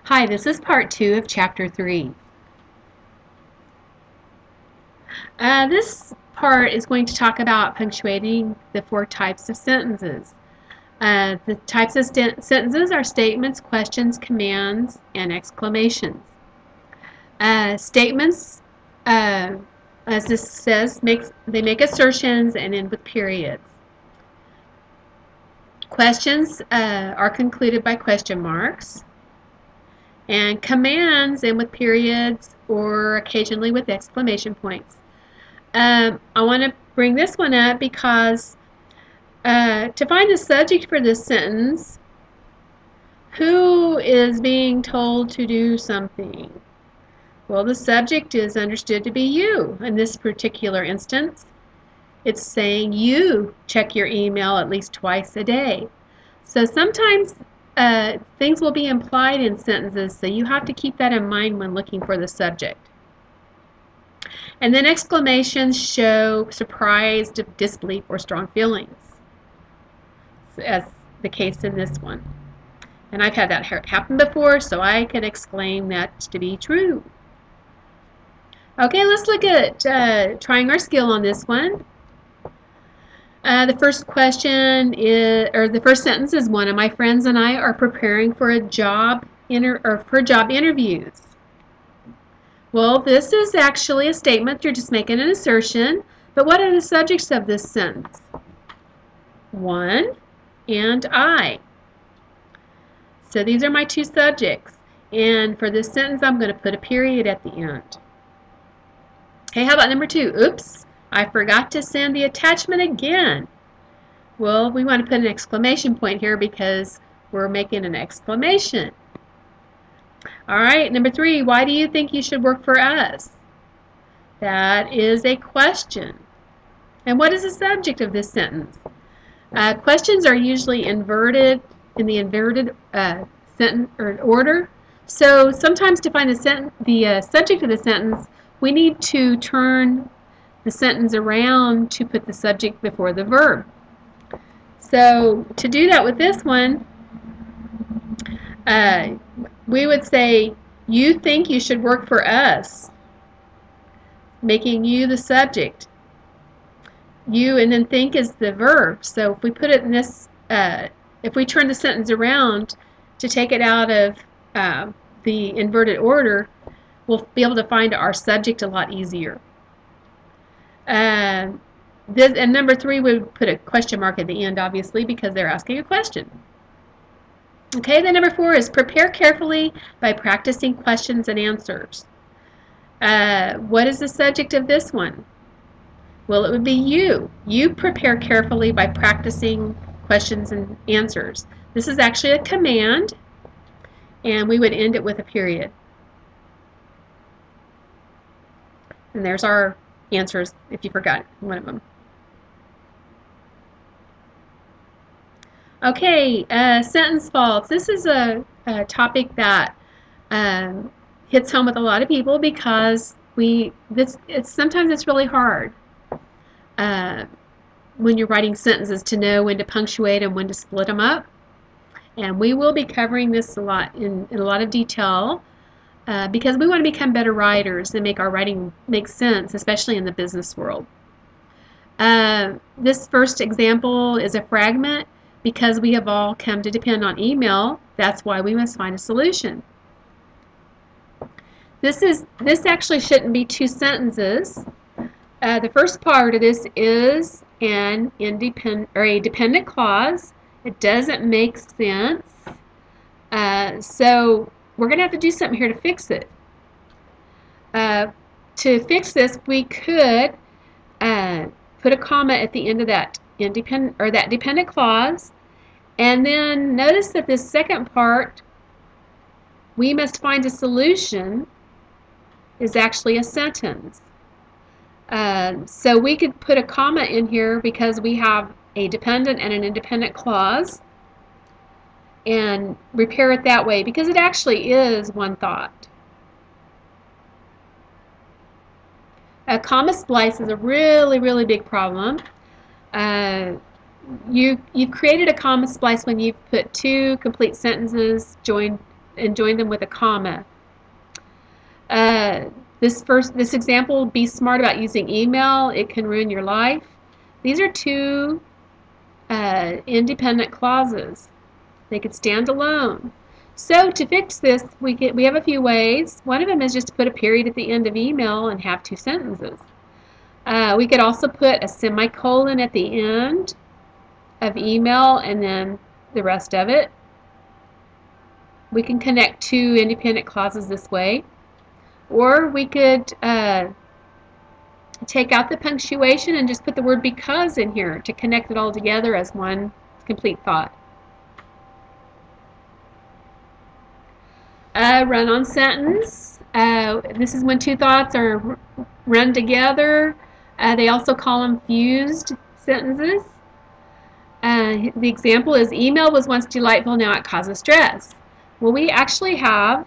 Hi, this is part 2 of chapter 3. This part is going to talk about punctuating the 4 types of sentences. The types of sentences are statements, questions, commands, and exclamations. Statements, as this says, they make assertions and end with periods. Questions are concluded by question marks. And commands end with periods or occasionally with exclamation points. I want to bring this one up because to find the subject for this sentence, who is being told to do something? Well, the subject is understood to be you in this particular instance. It's saying you check your email at least twice a day. So sometimes things will be implied in sentences, so you have to keep that in mind when looking for the subject. And then exclamations show surprise, disbelief, or strong feelings, as the case in this one. And I've had that happen before, so I can exclaim that to be true. Okay, let's look at trying our skill on this one. The first question is, or the first sentence is, one of my friends and I are preparing for a job interviews. Well, this is actually a statement. You're just making an assertion. But what are the subjects of this sentence? One and I. So these are my two subjects. And for this sentence, I'm going to put a period at the end. Okay, how about number 2? Oops, I forgot to send the attachment again. Well, we want to put an exclamation point here because we're making an exclamation. All right, number 3, why do you think you should work for us? That is a question. And what is the subject of this sentence? Questions are usually inverted in the inverted sentence or order. So sometimes to find the subject of the sentence, we need to turn the sentence around to put the subject before the verb. So to do that with this one, we would say, you think you should work for us, making you the subject. You and then think is the verb. So if we put it in this, if we turn the sentence around to take it out of the inverted order, we'll be able to find our subject a lot easier. And number 3, we would put a question mark at the end, obviously, because they're asking a question. Okay, then number 4 is prepare carefully by practicing questions and answers. What is the subject of this one? Well, it would be you. You prepare carefully by practicing questions and answers. This is actually a command, and we would end it with a period. And there's our answers if you forgot one of them. Okay, sentence faults. This is a topic that hits home with a lot of people because sometimes it's really hard when you're writing sentences to know when to punctuate and when to split them up. And we will be covering this a lot in a lot of detail because we want to become better writers and make our writing make sense, especially in the business world. This first example is a fragment. Because we have all come to depend on email, that's why we must find a solution. This actually shouldn't be 2 sentences. The first part of this is a dependent clause. It doesn't make sense. So we're going to have to do something here to fix it. To fix this, we could put a comma at the end of that dependent clause, and then notice that this second part, we must find a solution, is actually a sentence. So we could put a comma in here because we have a dependent and an independent clause, and repair it that way because it actually is one thought. A comma splice is a really, really big problem. You've created a comma splice when you've put 2 complete sentences joined and join them with a comma. This example, be smart about using email. It can ruin your life. These are two independent clauses. They could stand alone. So to fix this, we have a few ways. One of them is just to put a period at the end of email and have two sentences. We could also put a semicolon at the end of email and then the rest of it. We can connect two independent clauses this way. Or we could take out the punctuation and just put the word because in here to connect it all together as one complete thought. Run-on sentence. This is when two thoughts are run together. They also call them fused sentences. The example is, email was once delightful, now it causes stress. Well, we actually have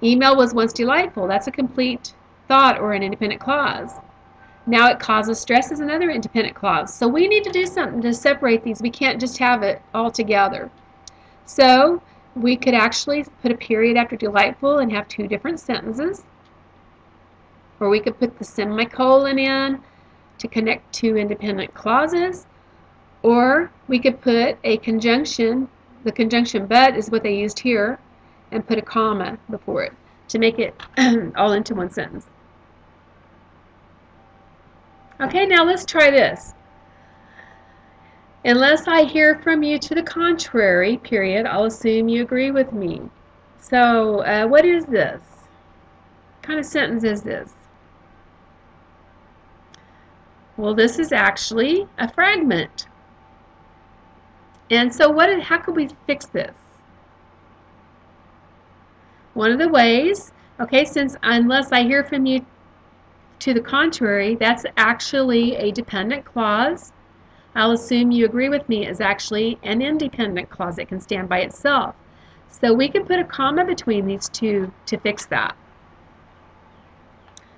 email was once delightful. That's a complete thought or an independent clause. Now it causes stress is another independent clause. So we need to do something to separate these. We can't just have it all together. So we could actually put a period after delightful and have two different sentences. Or we could put the semicolon in to connect two independent clauses. Or we could put a conjunction, the conjunction but is what they used here, and put a comma before it to make it all into one sentence. Okay, now let's try this. Unless I hear from you to the contrary, period, I'll assume you agree with me. So what is this? What kind of sentence is this? Well, this is actually a fragment. And so how could we fix this? One of the ways, okay, since unless I hear from you to the contrary, that's actually a dependent clause. I'll assume you agree with me is actually an independent clause. It can stand by itself. So we can put a comma between these two to fix that.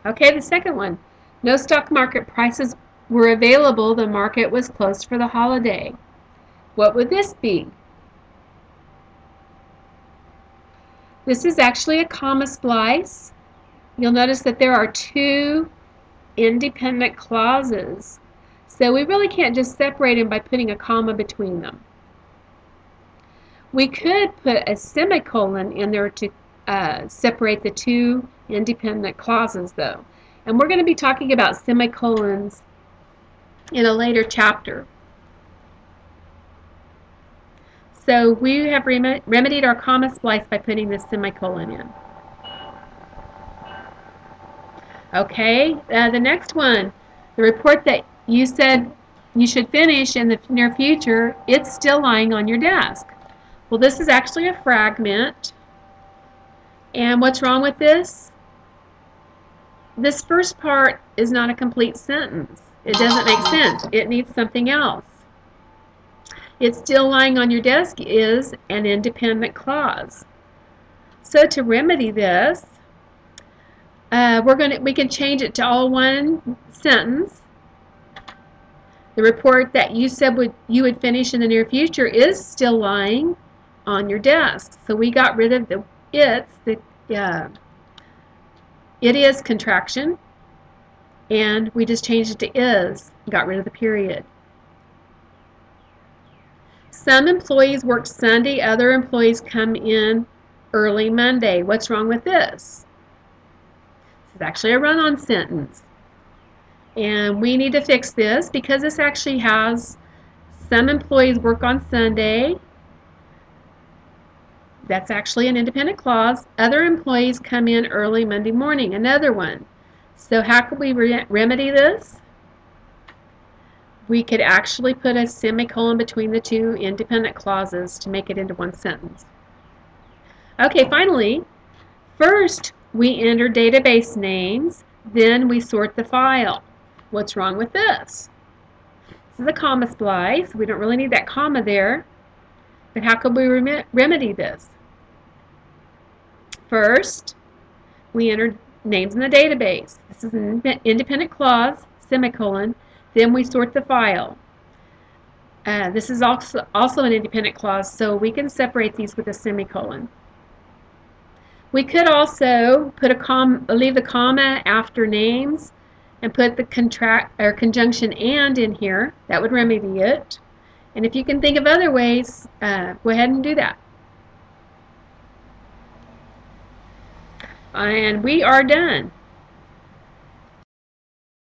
Okay, the second one. No stock market prices were available. The market was closed for the holiday. What would this be? This is actually a comma splice. You'll notice that there are two independent clauses. So we really can't just separate them by putting a comma between them. We could put a semicolon in there to separate the two independent clauses, though. And we're going to be talking about semicolons in a later chapter. So we have remedied our comma splice by putting this semicolon in. Okay, the next one, the report that you said you should finish in the near future, it's still lying on your desk. Well, this is actually a fragment. And what's wrong with this? This first part is not a complete sentence. It doesn't make sense. It needs something else. It's still lying on your desk is an independent clause. So to remedy this, we can change it to all one sentence. The report that you said you would finish in the near future is still lying on your desk. So we got rid of the it is contraction, and we just changed it to is, got rid of the period. Some employees work Sunday, other employees come in early Monday. What's wrong with this? This is actually a run-on sentence. And we need to fix this because this actually has some employees work on Sunday. That's actually an independent clause. Other employees come in early Monday morning, another one. So how could we remedy this? We could actually put a semicolon between the two independent clauses to make it into one sentence. Okay, finally, first we enter database names, then we sort the file. What's wrong with this? This is a comma splice. We don't really need that comma there. But how could we remedy this? First, we enter names in the database. This is an independent clause, semicolon. Then we sort the file. This is also an independent clause, so we can separate these with a semicolon. We could also put leave the comma after names and put the conjunction and in here. That would remedy it. And if you can think of other ways, go ahead and do that. And we are done.